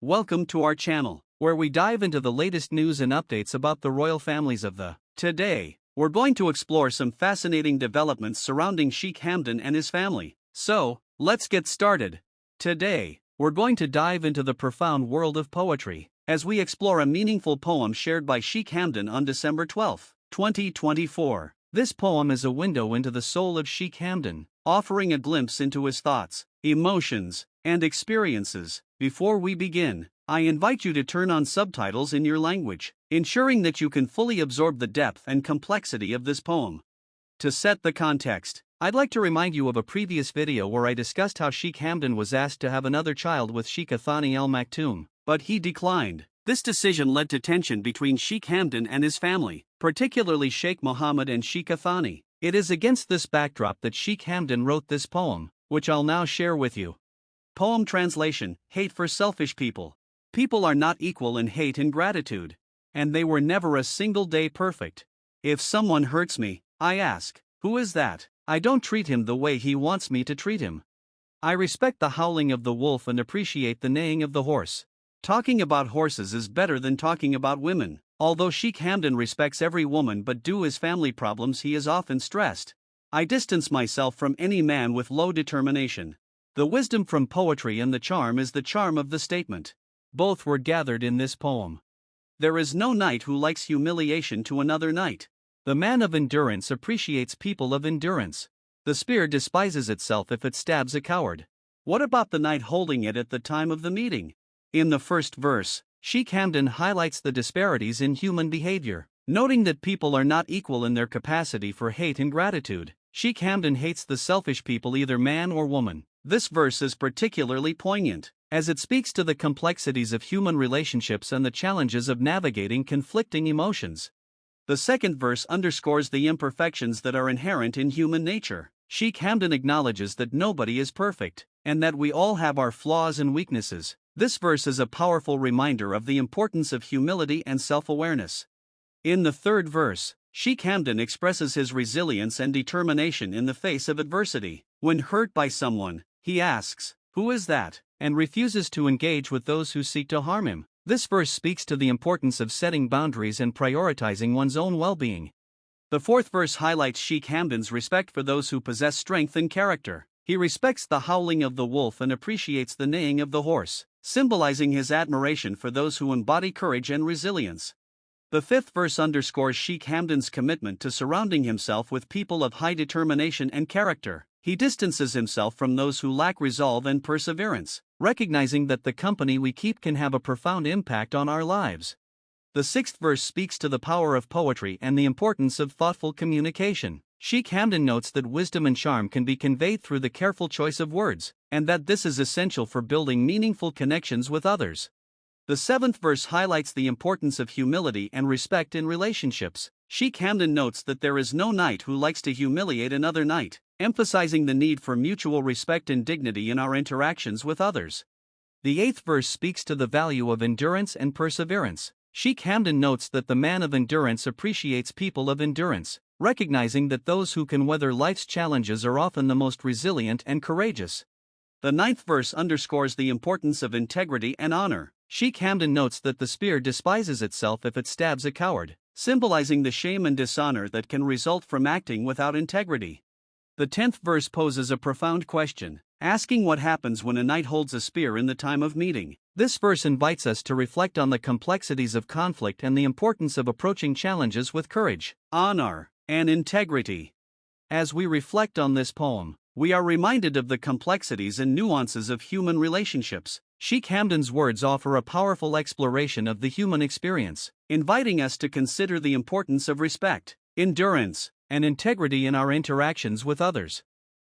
Welcome to our channel, where we dive into the latest news and updates about the royal families of the today. We're going to explore some fascinating developments surrounding Sheikh Hamdan and his family. So, let's get started. Today, we're going to dive into the profound world of poetry, as we explore a meaningful poem shared by Sheikh Hamdan on December 12, 2024. This poem is a window into the soul of Sheikh Hamdan, offering a glimpse into his thoughts, emotions, and experiences. Before we begin, I invite you to turn on subtitles in your language, ensuring that you can fully absorb the depth and complexity of this poem. To set the context, I'd like to remind you of a previous video where I discussed how Sheikh Hamdan was asked to have another child with Sheikh Thani al Maktoum, but he declined. This decision led to tension between Sheikh Hamdan and his family, particularly Sheikh Mohammed and Sheikh Thani. It is against this backdrop that Sheikh Hamdan wrote this poem, which I'll now share with you. Poem translation: Hate for selfish people. People are not equal in hate and gratitude, and they were never a single day perfect. If someone hurts me, I ask, who is that? I don't treat him the way he wants me to treat him. I respect the howling of the wolf and appreciate the neighing of the horse. Talking about horses is better than talking about women. Although Sheikh Hamdan respects every woman but due to his family problems he is often stressed. I distance myself from any man with low determination. The wisdom from poetry and the charm is the charm of the statement. Both were gathered in this poem. There is no knight who likes humiliation to another knight. The man of endurance appreciates people of endurance. The spear despises itself if it stabs a coward. What about the knight holding it at the time of the meeting? In the first verse, Sheikh Hamdan highlights the disparities in human behavior, noting that people are not equal in their capacity for hate and gratitude. Sheikh Hamdan hates the selfish people, either man or woman. This verse is particularly poignant, as it speaks to the complexities of human relationships and the challenges of navigating conflicting emotions. The second verse underscores the imperfections that are inherent in human nature. Sheikh Hamdan acknowledges that nobody is perfect, and that we all have our flaws and weaknesses. This verse is a powerful reminder of the importance of humility and self-awareness. In the third verse, Sheikh Hamdan expresses his resilience and determination in the face of adversity. When hurt by someone, he asks, "Who is that?" and refuses to engage with those who seek to harm him. This verse speaks to the importance of setting boundaries and prioritizing one's own well-being. The fourth verse highlights Sheikh Hamdan's respect for those who possess strength and character. He respects the howling of the wolf and appreciates the neighing of the horse, symbolizing his admiration for those who embody courage and resilience. The fifth verse underscores Sheikh Hamdan's commitment to surrounding himself with people of high determination and character. He distances himself from those who lack resolve and perseverance, recognizing that the company we keep can have a profound impact on our lives. The sixth verse speaks to the power of poetry and the importance of thoughtful communication. Sheikh Hamdan notes that wisdom and charm can be conveyed through the careful choice of words, and that this is essential for building meaningful connections with others. The seventh verse highlights the importance of humility and respect in relationships. Sheikh Hamdan notes that there is no knight who likes to humiliate another knight, emphasizing the need for mutual respect and dignity in our interactions with others. The eighth verse speaks to the value of endurance and perseverance. Sheikh Hamdan notes that the man of endurance appreciates people of endurance, recognizing that those who can weather life's challenges are often the most resilient and courageous. The ninth verse underscores the importance of integrity and honor. Sheikh Hamdan notes that the spear despises itself if it stabs a coward, symbolizing the shame and dishonor that can result from acting without integrity. The 10th verse poses a profound question, asking what happens when a knight holds a spear in the time of meeting. This verse invites us to reflect on the complexities of conflict and the importance of approaching challenges with courage, honor, and integrity. As we reflect on this poem, we are reminded of the complexities and nuances of human relationships. Sheikh Hamdan's words offer a powerful exploration of the human experience, inviting us to consider the importance of respect, endurance, and integrity in our interactions with others.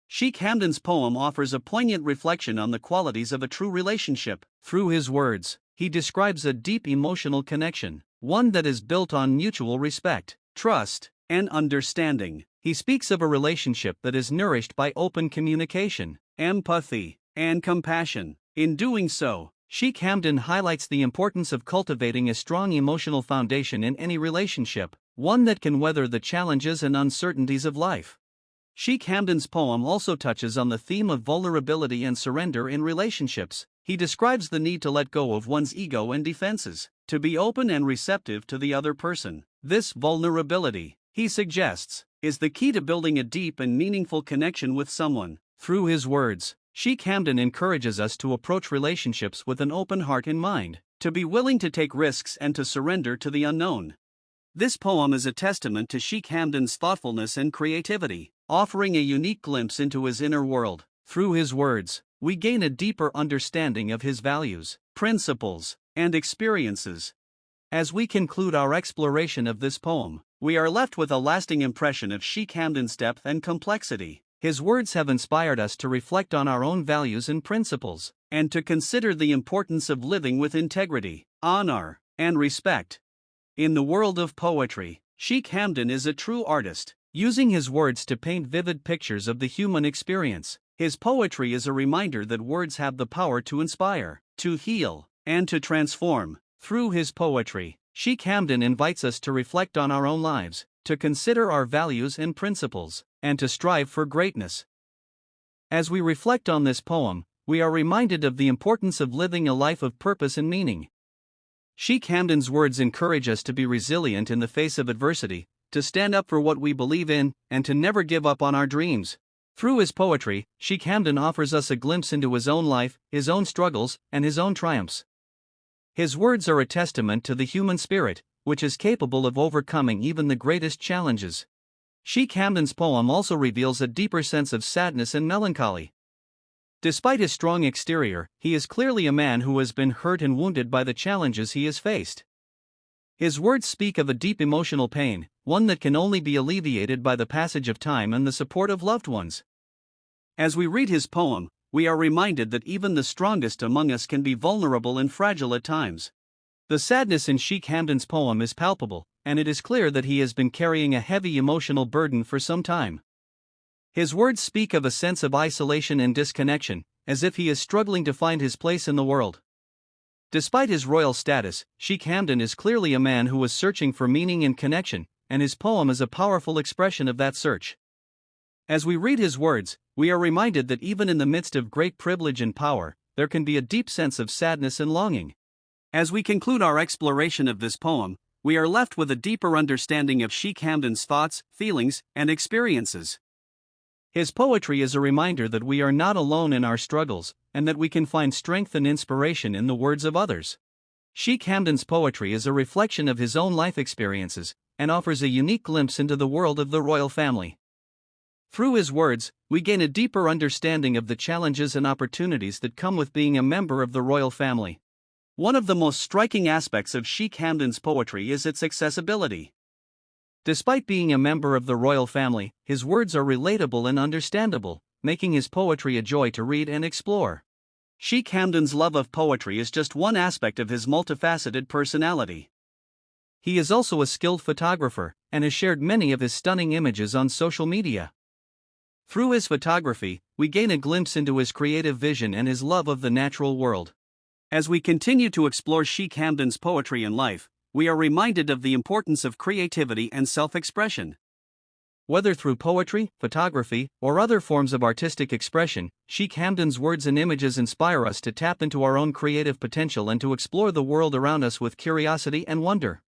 Sheikh Hamdan's poem offers a poignant reflection on the qualities of a true relationship. Through his words, he describes a deep emotional connection, one that is built on mutual respect, trust, and understanding. He speaks of a relationship that is nourished by open communication, empathy, and compassion. In doing so, Sheikh Hamdan highlights the importance of cultivating a strong emotional foundation in any relationship, one that can weather the challenges and uncertainties of life. Sheikh Hamdan's poem also touches on the theme of vulnerability and surrender in relationships. he describes the need to let go of one's ego and defenses, to be open and receptive to the other person. This vulnerability, he suggests, is the key to building a deep and meaningful connection with someone. Through his words, Sheikh Hamdan encourages us to approach relationships with an open heart in mind, to be willing to take risks and to surrender to the unknown. This poem is a testament to Sheikh Hamdan's thoughtfulness and creativity, offering a unique glimpse into his inner world. Through his words, we gain a deeper understanding of his values, principles, and experiences. As we conclude our exploration of this poem, we are left with a lasting impression of Sheikh Hamdan's depth and complexity. His words have inspired us to reflect on our own values and principles, and to consider the importance of living with integrity, honor, and respect. In the world of poetry, Sheikh Hamdan is a true artist, using his words to paint vivid pictures of the human experience. His poetry is a reminder that words have the power to inspire, to heal, and to transform. Through his poetry, Sheikh Hamdan invites us to reflect on our own lives, to consider our values and principles, and to strive for greatness. As we reflect on this poem, we are reminded of the importance of living a life of purpose and meaning. Sheikh Hamdan's words encourage us to be resilient in the face of adversity, to stand up for what we believe in, and to never give up on our dreams. Through his poetry, Sheikh Hamdan offers us a glimpse into his own life, his own struggles, and his own triumphs. His words are a testament to the human spirit, which is capable of overcoming even the greatest challenges. Sheikh Hamdan's poem also reveals a deeper sense of sadness and melancholy. Despite his strong exterior, he is clearly a man who has been hurt and wounded by the challenges he has faced. His words speak of a deep emotional pain, one that can only be alleviated by the passage of time and the support of loved ones. As we read his poem, we are reminded that even the strongest among us can be vulnerable and fragile at times. The sadness in Sheikh Hamdan's poem is palpable, and it is clear that he has been carrying a heavy emotional burden for some time. His words speak of a sense of isolation and disconnection, as if he is struggling to find his place in the world. Despite his royal status, Sheikh Hamdan is clearly a man who was searching for meaning and connection, and his poem is a powerful expression of that search. As we read his words, we are reminded that even in the midst of great privilege and power, there can be a deep sense of sadness and longing. As we conclude our exploration of this poem, we are left with a deeper understanding of Sheikh Hamdan's thoughts, feelings, and experiences. His poetry is a reminder that we are not alone in our struggles, and that we can find strength and inspiration in the words of others. Sheikh Hamdan's poetry is a reflection of his own life experiences, and offers a unique glimpse into the world of the royal family. Through his words, we gain a deeper understanding of the challenges and opportunities that come with being a member of the royal family. One of the most striking aspects of Sheikh Hamdan's poetry is its accessibility. Despite being a member of the royal family, his words are relatable and understandable, making his poetry a joy to read and explore. Sheikh Hamdan's love of poetry is just one aspect of his multifaceted personality. He is also a skilled photographer, and has shared many of his stunning images on social media. Through his photography, we gain a glimpse into his creative vision and his love of the natural world. As we continue to explore Sheikh Hamdan's poetry and life, we are reminded of the importance of creativity and self-expression. Whether through poetry, photography, or other forms of artistic expression, Sheikh Hamdan's words and images inspire us to tap into our own creative potential and to explore the world around us with curiosity and wonder.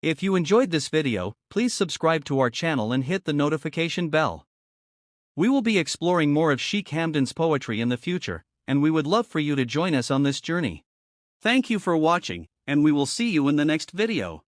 If you enjoyed this video, please subscribe to our channel and hit the notification bell. We will be exploring more of Sheikh Hamdan's poetry in the future, and we would love for you to join us on this journey. Thank you for watching, and we will see you in the next video.